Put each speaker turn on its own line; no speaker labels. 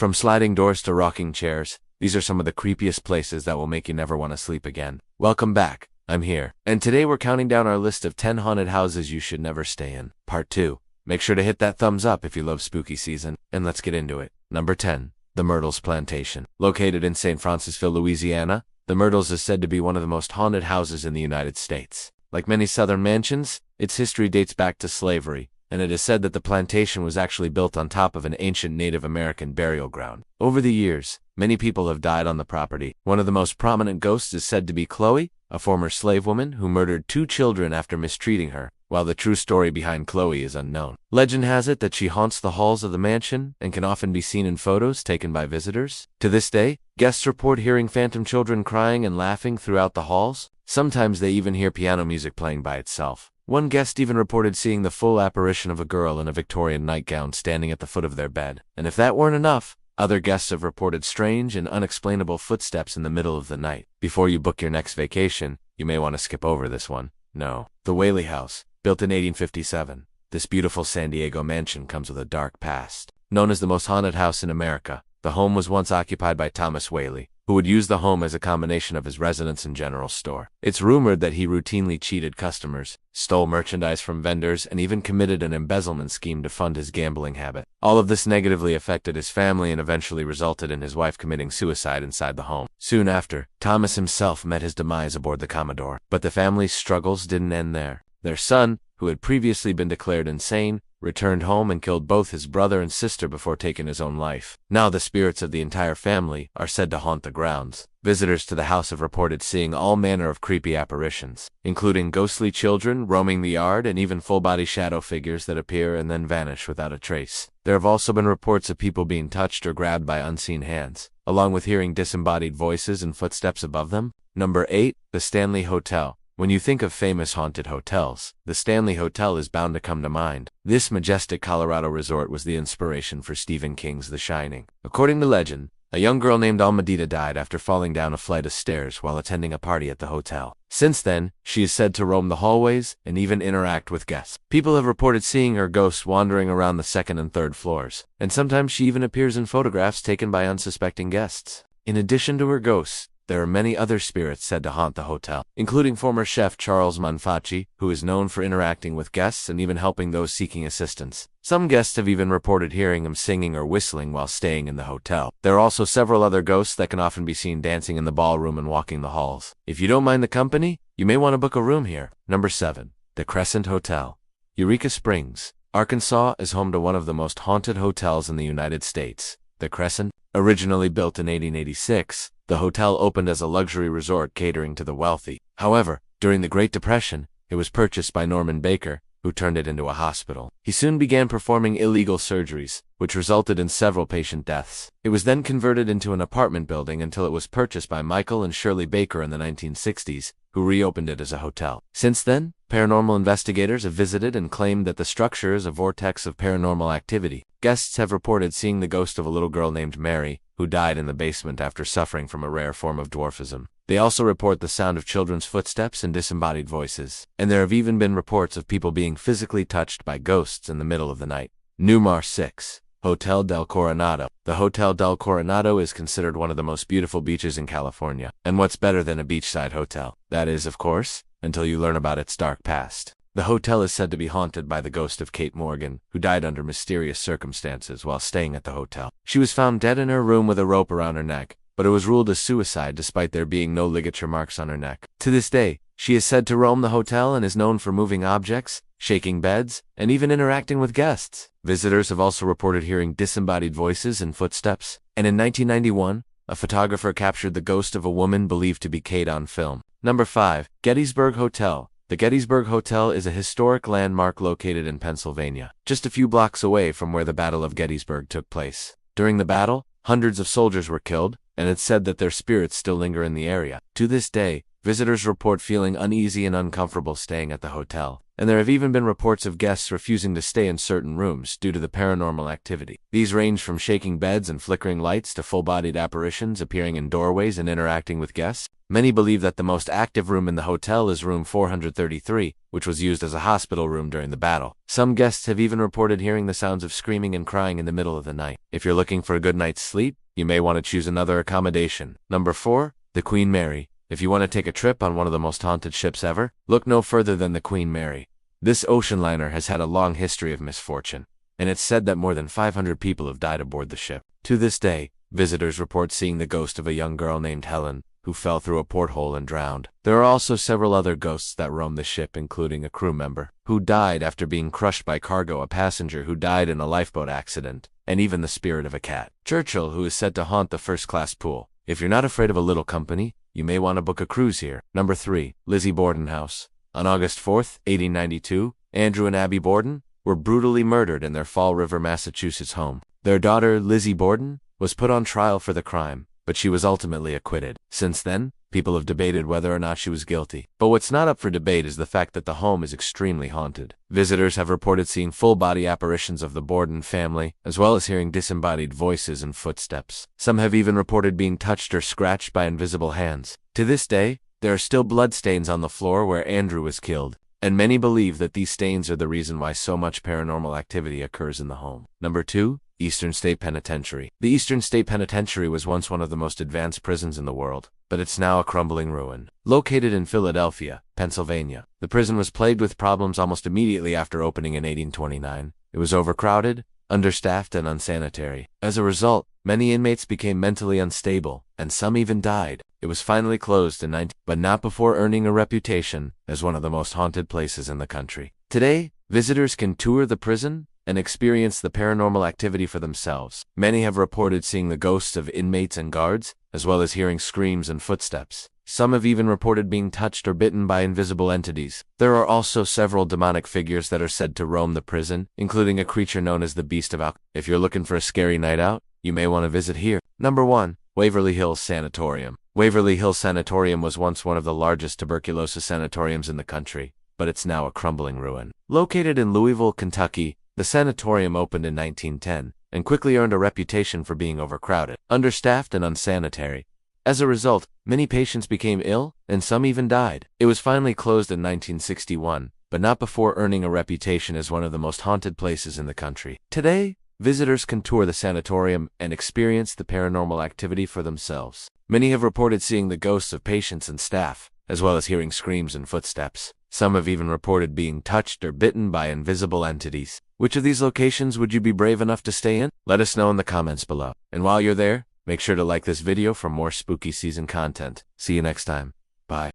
From sliding doors to rocking chairs, these are some of the creepiest places that will make you never want to sleep again. Welcome back. I'm here. And today we're counting down our list of 10 haunted houses you should never stay in. Part 2. Make sure to hit that thumbs up if you love spooky season, and let's get into it. Number 10. The Myrtles Plantation. Located in St. Francisville, Louisiana, the Myrtles is said to be one of the most haunted houses in the United States. Like many southern mansions, its history dates back to slavery, and it is said that the plantation was actually built on top of an ancient Native American burial ground. Over the years, many people have died on the property. One of the most prominent ghosts is said to be Chloe, a former slave woman who murdered 2 children after mistreating her, while the true story behind Chloe is unknown. Legend has it that she haunts the halls of the mansion and can often be seen in photos taken by visitors. To this day, guests report hearing phantom children crying and laughing throughout the halls. Sometimes they even hear piano music playing by itself. One guest even reported seeing the full apparition of a girl in a Victorian nightgown standing at the foot of their bed. And if that weren't enough, other guests have reported strange and unexplainable footsteps in the middle of the night. Before you book your next vacation, you may want to skip over this one. No. The Whaley House. Built in 1857, this beautiful San Diego mansion comes with a dark past. Known as the most haunted house in America, the home was once occupied by Thomas Whaley, who would use the home as a combination of his residence and general store. It's rumored that he routinely cheated customers, stole merchandise from vendors, and even committed an embezzlement scheme to fund his gambling habit. All of this negatively affected his family and eventually resulted in his wife committing suicide inside the home. Soon after, Thomas himself met his demise aboard the Commodore. But the family's struggles didn't end there. Their son, who had previously been declared insane, returned home and killed both his brother and sister before taking his own life. Now the spirits of the entire family are said to haunt the grounds. Visitors to the house have reported seeing all manner of creepy apparitions, including ghostly children roaming the yard and even full-body shadow figures that appear and then vanish without a trace. There have also been reports of people being touched or grabbed by unseen hands, along with hearing disembodied voices and footsteps above them. Number 8. The Stanley Hotel. When you think of famous haunted hotels, the Stanley Hotel is bound to come to mind. This majestic Colorado resort was the inspiration for Stephen King's The Shining. According to legend, a young girl named Almadita died after falling down a flight of stairs while attending a party at the hotel. Since then, she is said to roam the hallways and even interact with guests. People have reported seeing her ghost wandering around the 2nd and 3rd floors, and sometimes she even appears in photographs taken by unsuspecting guests. In addition to her ghosts, there are many other spirits said to haunt the hotel, including former chef Charles Manfacci, who is known for interacting with guests and even helping those seeking assistance. Some guests have even reported hearing him singing or whistling while staying in the hotel. There are also several other ghosts that can often be seen dancing in the ballroom and walking the halls. If you don't mind the company, you may want to book a room here. Number 7. The Crescent Hotel. Eureka Springs, Arkansas is home to one of the most haunted hotels in the United States, the Crescent. Originally built in 1886, the hotel opened as a luxury resort catering to the wealthy. However, during the Great Depression, it was purchased by Norman Baker, who turned it into a hospital. He soon began performing illegal surgeries, which resulted in several patient deaths. It was then converted into an apartment building until it was purchased by Michael and Shirley Baker in the 1960s, who reopened it as a hotel. Since then, paranormal investigators have visited and claimed that the structure is a vortex of paranormal activity. Guests have reported seeing the ghost of a little girl named Mary, who died in the basement after suffering from a rare form of dwarfism. They also report the sound of children's footsteps and disembodied voices. And there have even been reports of people being physically touched by ghosts in the middle of the night. Number 6. Hotel del Coronado. The Hotel del Coronado is considered one of the most beautiful beaches in California. And what's better than a beachside hotel? That is, of course, until you learn about its dark past. The hotel is said to be haunted by the ghost of Kate Morgan, who died under mysterious circumstances while staying at the hotel. She was found dead in her room with a rope around her neck, but it was ruled a suicide despite there being no ligature marks on her neck. To this day, she is said to roam the hotel and is known for moving objects, shaking beds, and even interacting with guests. Visitors have also reported hearing disembodied voices and footsteps, and in 1991, a photographer captured the ghost of a woman believed to be Kate on film. Number 5. Gettysburg Hotel. The Gettysburg Hotel is a historic landmark located in Pennsylvania, just a few blocks away from where the Battle of Gettysburg took place. During the battle, hundreds of soldiers were killed, and it's said that their spirits still linger in the area. To this day, visitors report feeling uneasy and uncomfortable staying at the hotel, and there have even been reports of guests refusing to stay in certain rooms due to the paranormal activity. These range from shaking beds and flickering lights to full-bodied apparitions appearing in doorways and interacting with guests. Many believe that the most active room in the hotel is room 433, which was used as a hospital room during the battle. Some guests have even reported hearing the sounds of screaming and crying in the middle of the night. If you're looking for a good night's sleep, you may want to choose another accommodation. Number 4. The Queen Mary. If you want to take a trip on one of the most haunted ships ever, look no further than the Queen Mary. This ocean liner has had a long history of misfortune, and it's said that more than 500 people have died aboard the ship. To this day, visitors report seeing the ghost of a young girl named Helen, who fell through a porthole and drowned. There are also several other ghosts that roam the ship, including a crew member who died after being crushed by cargo, a passenger who died in a lifeboat accident, and even the spirit of a cat. Churchill, who is said to haunt the first-class pool. If you're not afraid of a little company, you may want to book a cruise here. Number 3. Lizzie Borden House. On August 4, 1892, Andrew and Abby Borden were brutally murdered in their Fall River, Massachusetts home. Their daughter, Lizzie Borden, was put on trial for the crime, but she was ultimately acquitted. Since then, people have debated whether or not she was guilty. But what's not up for debate is the fact that the home is extremely haunted. Visitors have reported seeing full-body apparitions of the Borden family, as well as hearing disembodied voices and footsteps. Some have even reported being touched or scratched by invisible hands. To this day, there are still bloodstains on the floor where Andrew was killed, and many believe that these stains are the reason why so much paranormal activity occurs in the home. Number 2. Eastern State Penitentiary. The Eastern State Penitentiary was once one of the most advanced prisons in the world, but it's now a crumbling ruin. Located in Philadelphia, Pennsylvania, the prison was plagued with problems almost immediately after opening in 1829. It was overcrowded, understaffed, and unsanitary. As a result, many inmates became mentally unstable, and some even died. It was finally closed in but not before earning a reputation as one of the most haunted places in the country. Today, visitors can tour the prison and experience the paranormal activity for themselves. Many have reported seeing the ghosts of inmates and guards, as well as hearing screams and footsteps. Some have even reported being touched or bitten by invisible entities. There are also several demonic figures that are said to roam the prison, including a creature known as the Beast of Alcatraz. If you're looking for a scary night out, you may want to visit here. Number 1. Waverly Hills Sanatorium. Waverly Hills Sanatorium was once one of the largest tuberculosis sanatoriums in the country, but it's now a crumbling ruin. Located in Louisville, Kentucky, the sanatorium opened in 1910 and quickly earned a reputation for being overcrowded, understaffed, and unsanitary. As a result, many patients became ill, and some even died. It was finally closed in 1961, but not before earning a reputation as one of the most haunted places in the country. Today, visitors can tour the sanatorium and experience the paranormal activity for themselves. Many have reported seeing the ghosts of patients and staff, as well as hearing screams and footsteps. Some have even reported being touched or bitten by invisible entities. Which of these locations would you be brave enough to stay in? Let us know in the comments below. And while you're there, make sure to like this video for more spooky season content. See you next time. Bye.